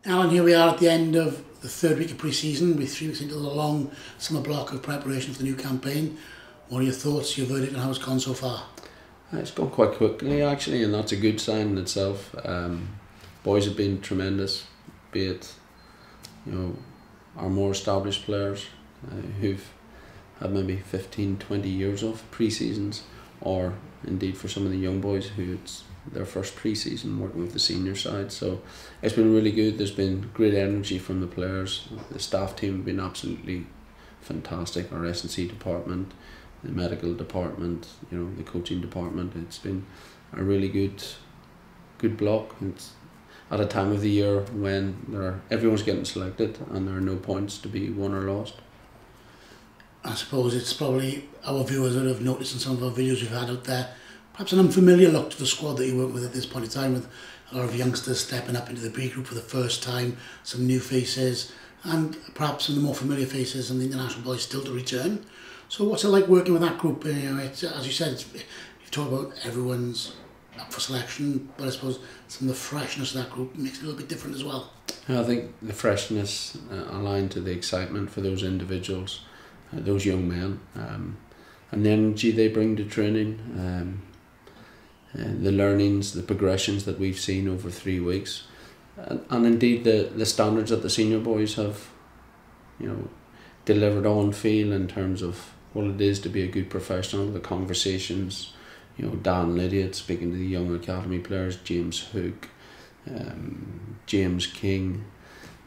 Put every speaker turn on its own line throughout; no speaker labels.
Alan, here we are at the end of the third week of pre-season. We're 3 weeks into the long summer block of preparation for the new campaign. What are your thoughts, your verdict, and how it's gone so far?
It's gone quite quickly actually, and that's a good sign in itself. Boys have been tremendous, be it our more established players who've had maybe 15-20 years of pre-seasons, or indeed for some of the young boys who it's their first pre-season working with the senior side. So it's been really good. There's been great energy from the players. The staff team have been absolutely fantastic. Our S&C department, the medical department, the coaching department. It's been a really good block. It's at a time of the year when everyone's getting selected and there are no points to be won or lost.
I suppose it's probably our viewers that have noticed in some of our videos we've had out there, perhaps an unfamiliar look to the squad that you work with at this point in time, with a lot of youngsters stepping up into the B group for the first time, some new faces, and perhaps some of the more familiar faces and the international boys still to return. So what's it like working with that group? It's, as you said, you've talked about everyone's up for selection, but I suppose some of the freshness of that group makes it a little bit different as well.
I think the freshness aligned to the excitement for those individuals, those young men, and the energy they bring to training, the learnings, the progressions that we've seen over 3 weeks, and indeed the standards that the senior boys have delivered on field in terms of what it is to be a good professional, the conversations, Dan Lydiard speaking to the young academy players, James Hook, James King,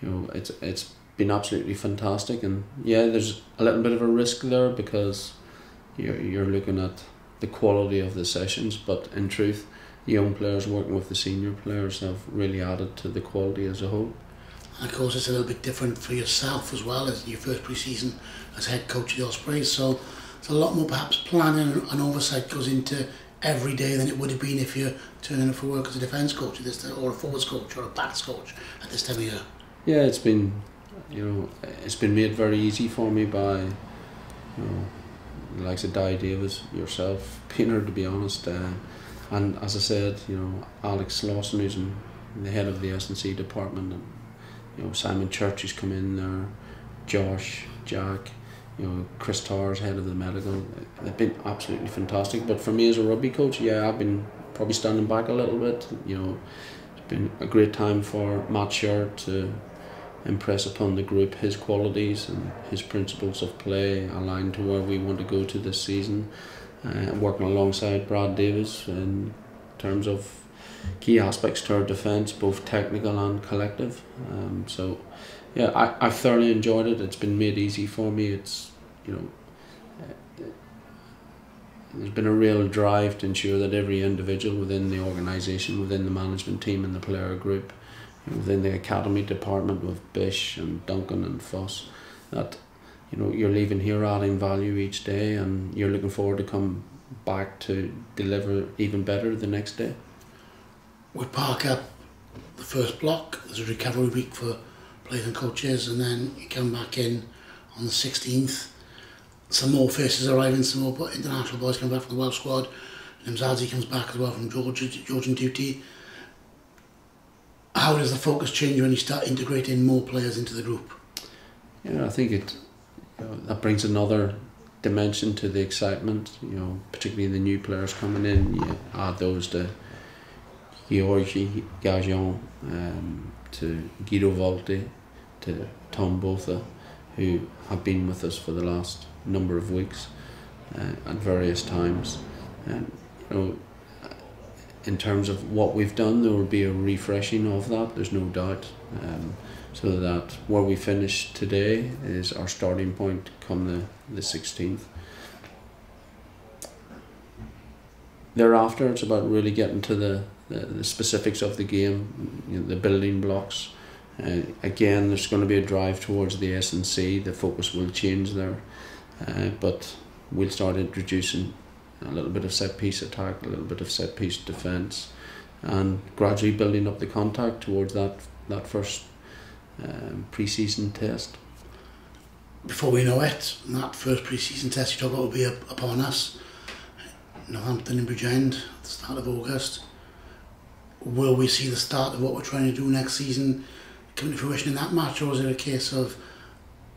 it's been absolutely fantastic. And yeah, there's a little bit of a risk there because you're looking at the quality of the sessions, but in truth the young players working with the senior players have really added to the quality as a whole.
And of course it's a little bit different for yourself as well, as your first pre-season as head coach of the Ospreys, so it's a lot more perhaps planning and oversight goes into every day than it would have been if you're turning up for work as a defence coach at this time, or a forwards coach or a backs coach at this time of year.
Yeah, it's been made very easy for me by the likes of Di Davis, yourself, Peter, to be honest, and as I said, Alex Lawson, who's the head of the S&C department, and Simon Church, who's come in there, Josh, Jack, Chris Towers, head of the medical. They've been absolutely fantastic. But for me as a rugby coach, yeah, I've been probably standing back a little bit. It's been a great time for Matt Sherr to impress upon the group his qualities and his principles of play aligned to where we want to go to this season. Working alongside Brad Davis in terms of key aspects to our defence, both technical and collective. So yeah, I've thoroughly enjoyed it. It's been made easy for me. It's there's been a real drive to ensure that every individual within the organisation, within the management team and the player group, within the academy department with Bish and Duncan and Foss, that you're leaving here adding value each day, and you're looking forward to come back to deliver even better the next day.
We park up the first block. There's a recovery week for players and coaches, and then you come back in on the 16th. Some more faces arriving, some more international boys come back from the Welsh squad. Mzazi comes back as well from Georgian duty. How does the focus change when you start integrating more players into the group?
Yeah, I think that brings another dimension to the excitement. Particularly the new players coming in. You add those to Georgi Gajon, to Guido Volti, to Tom Botha, who have been with us for the last number of weeks at various times. And in terms of what we've done, there will be a refreshing of that, there's no doubt, so that where we finish today is our starting point come the 16th. Thereafter, it's about really getting to the specifics of the game, the building blocks. Again, there's going to be a drive towards the S&C. The focus will change there, but we'll start introducing a little bit of set piece attack, a little bit of set piece defence, and gradually building up the contact towards that first pre-season test.
Before we know it, that first pre-season test you talk about will be upon us. Northampton in Bridgend at the start of August. Will we see the start of what we're trying to do next season coming to fruition in that match, or was it a case of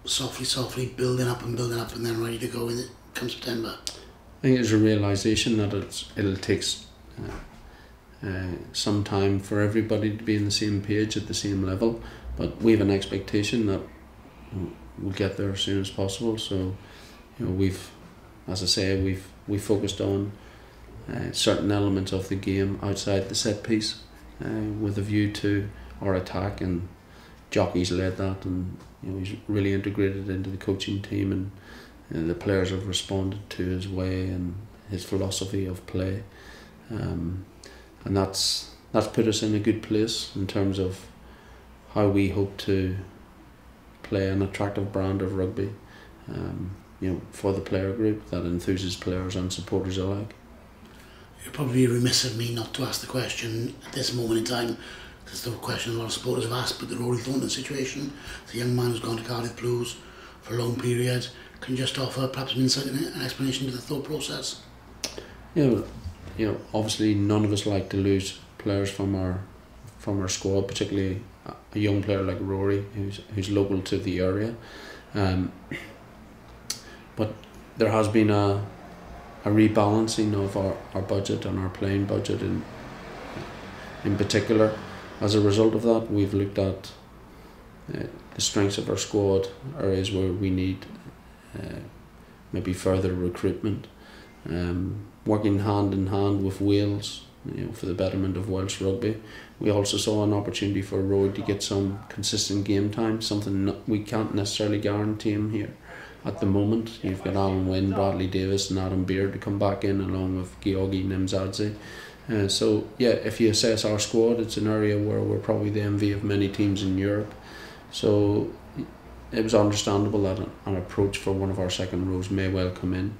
softly building up and then ready to go in it come September?
I think there's a realisation that it'll take some time for everybody to be on the same page at the same level, but we have an expectation that we'll get there as soon as possible. So, we've, as I say, we've focused on certain elements of the game outside the set piece with a view to our attack, and Jockey's led that, and he's really integrated into the coaching team, and the players have responded to his way and his philosophy of play, and that's put us in a good place in terms of how we hope to play an attractive brand of rugby, for the player group that enthuses players and supporters alike.
It'd probably be remiss of me not to ask the question at this moment in time. It's the question a lot of supporters have asked, but the Rory Thornton situation, the young man who's gone to Cardiff Blues for a long period, can you just offer perhaps an insight and an explanation to the thought process?
Obviously none of us like to lose players from our squad, particularly a young player like Rory, who's local to the area. But there has been a rebalancing of our budget and our playing budget in particular. As a result of that, we've looked at the strengths of our squad, areas where we need maybe further recruitment, working hand in hand with Wales, for the betterment of Welsh rugby. We also saw an opportunity for Rory to get some consistent game time, something we can't necessarily guarantee him here at the moment. You've got Alan Wynne, Bradley Davis and Adam Beard to come back in, along with Georgi Nimzadze. So if you assess our squad, it's an area where we're probably the envy of many teams in Europe. So it was understandable that an approach for one of our second rows may well come in.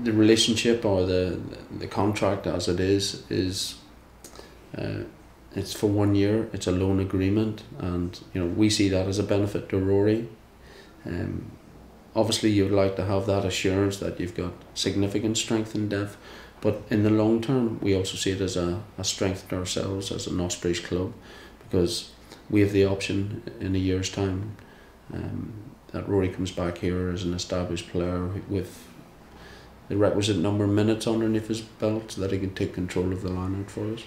The relationship, or the contract as it is it's for 1 year. It's a loan agreement, and we see that as a benefit to Rory. Obviously you'd like to have that assurance that you've got significant strength and depth, but in the long term we also see it as a strength to ourselves as an Ospreys club, because we have the option in a year's time that Rory comes back here as an established player with the requisite number of minutes underneath his belt, so that he can take control of the line-out for us.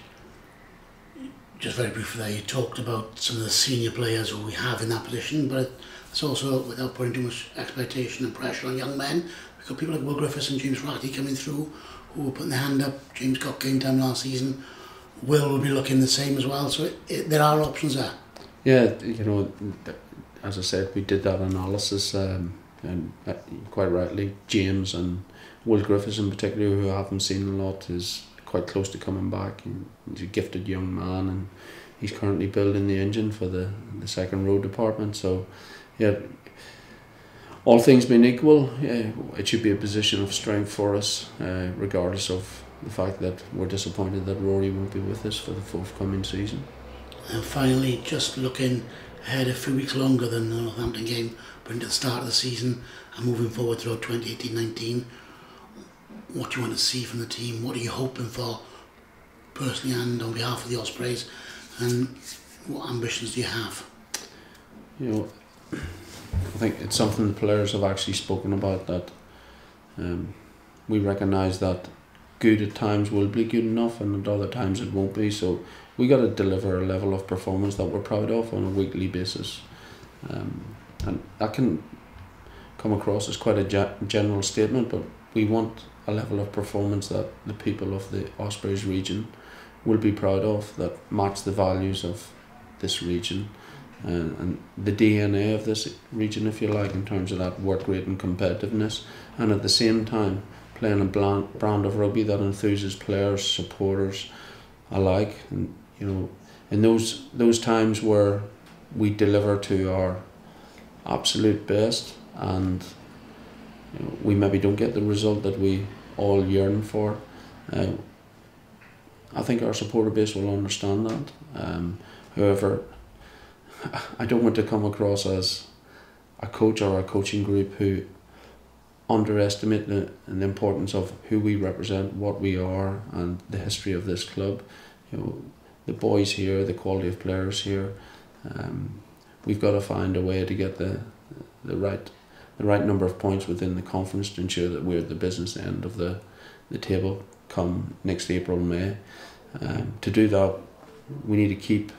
Just very briefly there, you talked about some of the senior players who we have in that position, but it's also, without putting too much expectation and pressure on young men, we've got people like Will Griffiths and James Ratty coming through who are putting their hand up. James got game time last season. Will be looking the same as well, so there are options there.
Yeah, as I said, we did that analysis, and quite rightly, James and Will Griffiths in particular, who I haven't seen a lot, is quite close to coming back. He's a gifted young man, and he's currently building the engine for the second row department. So all things being equal, it should be a position of strength for us, regardless of the fact that we're disappointed that Rory won't be with us for the forthcoming season.
And finally, just looking ahead a few weeks longer than the Northampton game, but into the start of the season and moving forward throughout 2018-19, what do you want to see from the team? What are you hoping for personally and on behalf of the Ospreys, and what ambitions do you have?
I think it's something the players have actually spoken about, that we recognise that good at times will be good enough and at other times it won't be, so we got to deliver a level of performance that we're proud of on a weekly basis, and that can come across as quite a general statement, but we want a level of performance that the people of the Ospreys region will be proud of, that match the values of this region and the DNA of this region, if you like, in terms of that work rate and competitiveness, and at the same time playing a brand of rugby that enthuses players, supporters alike. And in those times where we deliver to our absolute best, and we maybe don't get the result that we all yearn for, I think our supporter base will understand that. However, I don't want to come across as a coach or a coaching group who underestimate the importance of who we represent, what we are, and the history of this club. the boys here, the quality of players here. We've got to find a way to get the right number of points within the conference to ensure that we're at the business end of the table come next April, May. To do that, we need to keep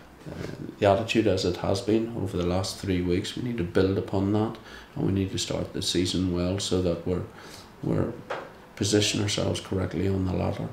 the attitude as it has been over the last 3 weeks. We need to build upon that, and we need to start the season well so that we're position ourselves correctly on the ladder.